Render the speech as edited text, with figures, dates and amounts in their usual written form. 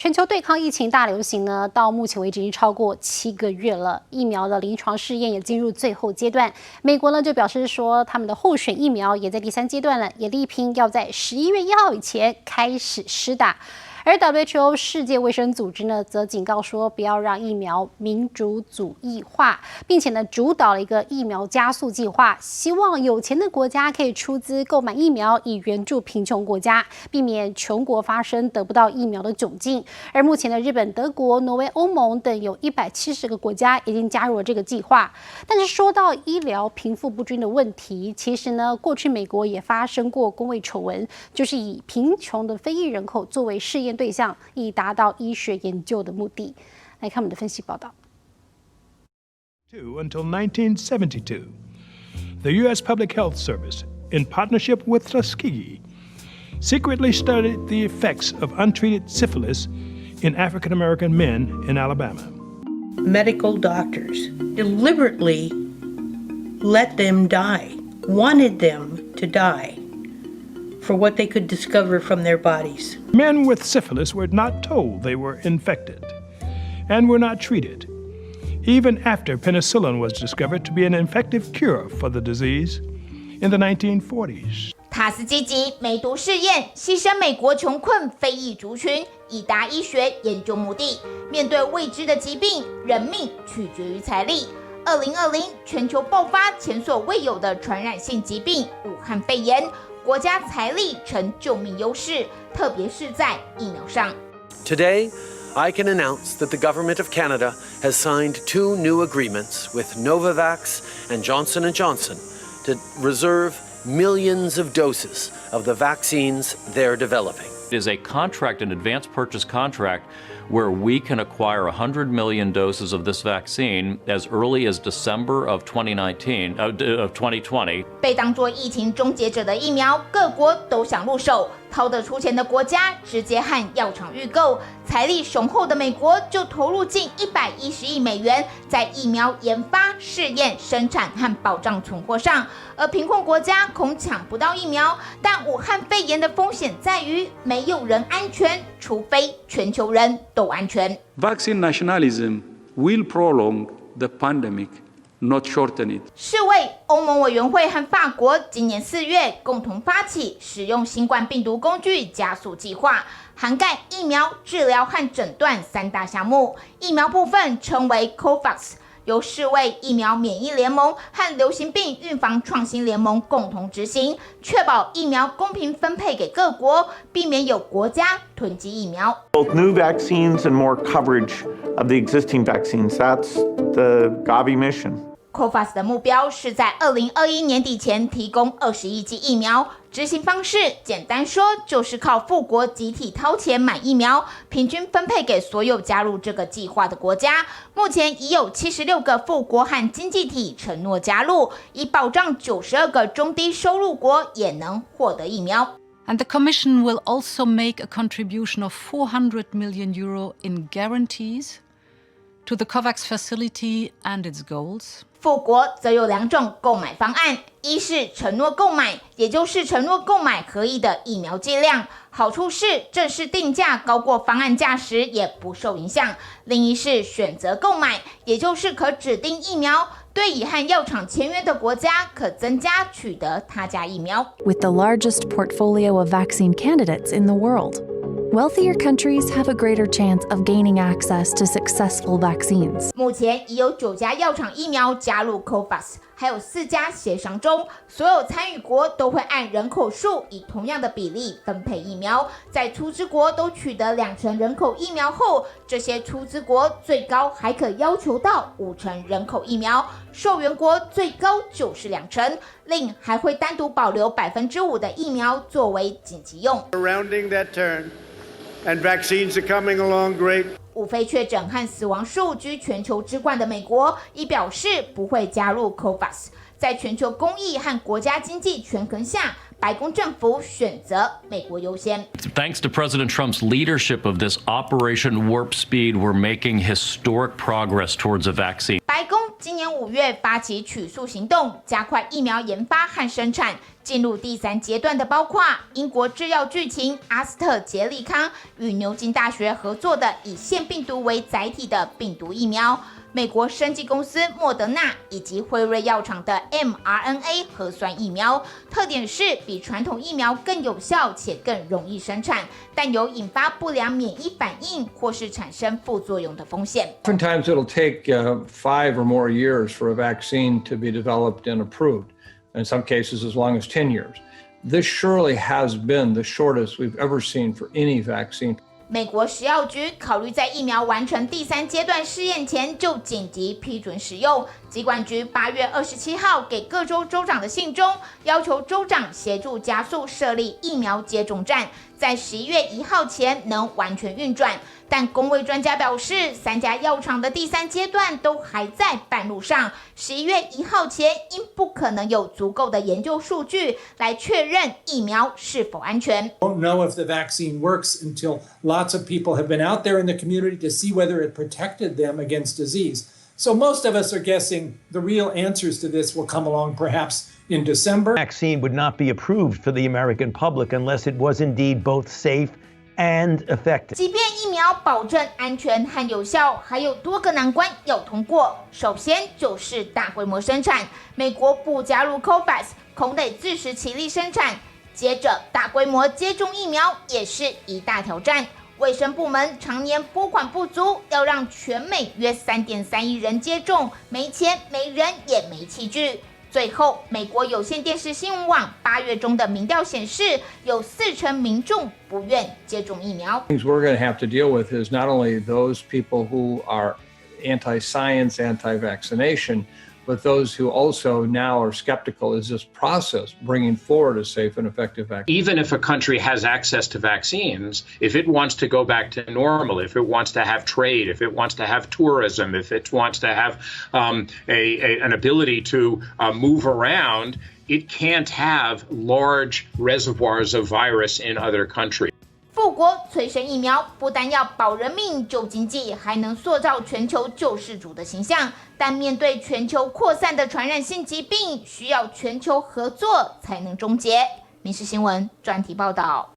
全球对抗疫情大流行呢，到目前为止已经超过7个月了，疫苗的临床试验也进入最后阶段。美国呢就表示说，他们的候选疫苗也在第3阶段了，也力拼要在11月1号以前开始施打。而 WHO 世界卫生组织呢，则警告说，不要让疫苗民族主义化，并且呢，主导了一个疫苗加速计划，希望有钱的国家可以出资购买疫苗，以援助贫穷国家，避免穷国发生得不到疫苗的窘境。而目前的日本、德国、挪威、欧盟等有170个国家已经加入了这个计划。但是说到医疗贫富不均的问题，其实呢，过去美国也发生过公卫丑闻，就是以贫穷的非裔人口作为试验对象，以达到医学研究的目的。来看我们的分析报道。Until 1972, the U.S. Public Health Service, in partnership with Tuskegee, secretly studied the effects of untreated syphilis in African American men in Alabama. Medical doctors deliberately let them die, wanted them to die, for what they could discover from their bodies. Men with syphilis were not told they were infected and were not treated, even after penicillin was discovered to be an effective cure for the disease in the 1940s. 塔斯基级梅毒试验牺牲美国穷困非裔族群，以达医学研究目的。面对未知的疾病，人命取决于财力。2020全球爆发前所未有的传染性疾病武汉肺炎。国家财力成救命优势，特别是在疫苗上。Today, I can announce that the Government of Canada has signed 2 new agreements with Novavax and Johnson & Johnson to reserve millions of doses of the vaccines they're developing. It is a contract, an advance purchase contract, where we can acquire 100 million doses of this vaccine as early as December of 2020. 被当作疫情终结者的疫苗，各国都想入手，掏得出钱的国家直接和药厂预购。财力雄厚的美国就投入近110亿美元在疫苗研发、试验、生产和保障存货上，而贫困国家恐抢不到疫苗。但武汉肺炎的风险在于没有人安全，除非全球人都安全。Vaccine nationalism will prolong the pandemic, not shorten it. 世卫、欧盟委员会和法国今年4月共同发起使用新冠病毒工具加速计划，涵盖疫苗、治疗和诊断3大项目。疫苗部分称为 Covax， 由世卫疫苗免疫联盟和流行病预防创新联盟共同执行，确保疫苗公平分配给各国，避免有国家囤积疫苗。Both new vaccines and more coverage of the existing vaccines. That's the Gavi mission.Covax 的目标是在2021年底前提供20亿剂疫苗，执行方式简单说就是靠富国集体掏钱买疫苗，平均分配给所有加入这个计划的国家。目前已有76个富国和经济体承诺加入，以保障92个中低收入国也能获得疫苗。And the Commission will also make a contribution of €400 million in guarantees to the Covax facility and its goals.富国则有2种购买方案，一是承诺购买，也就是承诺购买可以的疫苗剂量，好处是正式定价高过方案价时也不受影响；另一是选择购买，也就是可指定疫苗，对已和药厂签约的国家可增加取得他家疫苗。With the largest portfolio of vaccine candidates in the world.Wealthier countries have a greater chance of gaining access to successful vaccines. 目前已有9家药厂疫苗加入 Covax， 还有4家协商中。所有参与国都会按人口数以同样的比例分配疫苗。在出资国都取得2成人口疫苗后，这些出资国最高还可要求到5成人口疫苗，受援国最高就是2成。另还会单独保留5%的疫苗作为紧急用。Rounding that turn.And vaccines are coming along great. 无非确诊和死亡数居全球之冠的美国，已表示不会加入 Covax。在全球公益和国家经济权衡下，白宫政府选择美国优先。Thanks to President Trump's leadership of this Operation Warp Speed, we're making historic progress towards a vaccine. 白宫今年5月发起取速行动，加快疫苗研发和生产。进入第3阶段的包括英国制药巨擎阿斯特捷利康与牛津大学合作的以腺病毒为载体的病毒疫苗，美国生技公司莫德纳以及辉瑞药厂的 mRNA 核酸疫苗。特点是比传统疫苗更有效且更容易生产，但有引发不良免疫反应或是产生副作用的风险。Oftentimes it'll take 5 or more years for a vaccine to be developed and approved. In some cases, as long as 10 years. This surely has been the shortest we've ever seen for any vaccine. 美国食药局考虑在疫苗完成第3阶段试验前就紧急批准使用。疾管局8月27号给各州州长的信中，要求州长协助加速设立疫苗接种站，在11月1号前能完全运转。但公卫专家表示，3家药厂的第3阶段都还在半路上，11月1号前因不可能有足够的研究数据来确认疫苗是否安全。Won't know if the vaccine works until lots of people have been out there in the community to see whether it protected them against disease. So most of us are guessing the real answers to this will come along perhaps in December. Vaccine would not be approved for the American public unless it was indeed both safe and effective. 即便疫苗保证安全和有效，还有多个难关要通过。首先就是大规模生产，美国不加入 Covax， 恐得自食其力生产。接着，大规模接种疫苗也是一大挑战。卫生部门常年拨款不足，要让全美约3.3亿人接种，没钱、没人也没器具。最后，美国有线电视新闻网8月中的民调显示，有40%民众不愿接种疫苗。Things we're going to have to deal with is not only those people who are anti-science, anti-vaccination, but those who also now are skeptical is this process bringing forward a safe and effective vaccine. Even if a country has access to vaccines, if it wants to go back to normal, if it wants to have trade, if it wants to have tourism, if it wants to have an ability to move around, it can't have large reservoirs of virus in other countries. 富国催生疫苗，不但要保人命、救经济，还能塑造全球救世主的形象。但面对全球扩散的传染性疾病，需要全球合作才能终结。民视新闻专题报道。